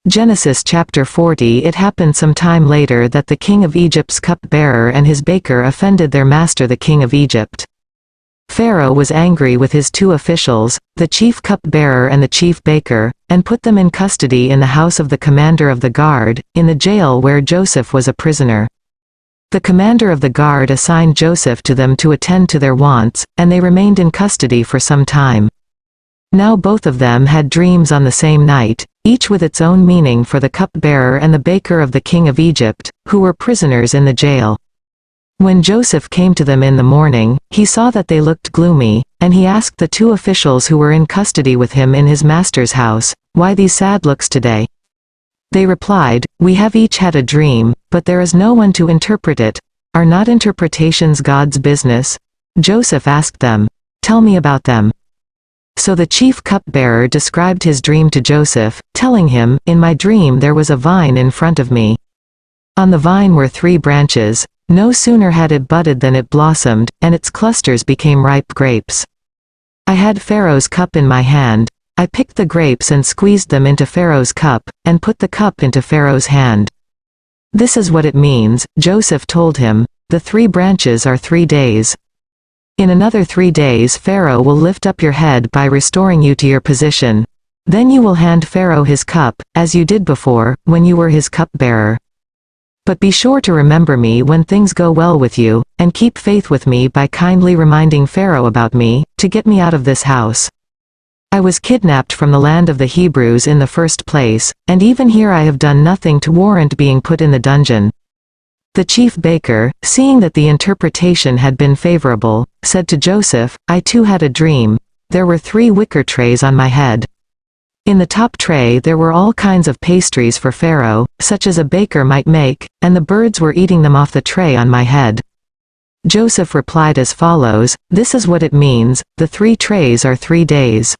Genesis chapter 40. It happened some time later that the king of Egypt's cupbearer and his baker offended their master the king of Egypt. Pharaoh was angry with his two officials, the chief cupbearer and the chief baker, and put them in custody in the house of the commander of the guard, in the jail where Joseph was a prisoner. The commander of the guard assigned Joseph to them to attend to their wants, and they remained in custody for some time. Now both of them had dreams on the same night, each with its own meaning for the cupbearer and the baker of the king of Egypt, who were prisoners in the jail. When Joseph came to them in the morning, he saw that they looked gloomy, and he asked the two officials who were in custody with him in his master's house, "Why these sad looks today?" They replied, "We have each had a dream, but there is no one to interpret it. Are not interpretations God's business?" Joseph asked them, "Tell me about them." So the chief cupbearer described his dream to Joseph, telling him, "In my dream there was a vine in front of me. On the vine were 3 branches. No sooner had it budded than it blossomed, and its clusters became ripe grapes. I had Pharaoh's cup in my hand. I picked the grapes and squeezed them into Pharaoh's cup, and put the cup into Pharaoh's hand. This is what it means," Joseph told him. "The 3 branches are 3 days. In another 3 days Pharaoh will lift up your head by restoring you to your position. Then you will hand Pharaoh his cup, as you did before, when you were his cupbearer. But be sure to remember me when things go well with you, and keep faith with me by kindly reminding Pharaoh about me, to get me out of this house. I was kidnapped from the land of the Hebrews in the first place, and even here I have done nothing to warrant being put in the dungeon." The chief baker, seeing that the interpretation had been favorable, said to Joseph, "I too had a dream. There were 3 wicker trays on my head. In the top tray there were all kinds of pastries for Pharaoh, such as a baker might make, and the birds were eating them off the tray on my head." Joseph replied as follows, "This is what it means, the 3 trays are 3 days.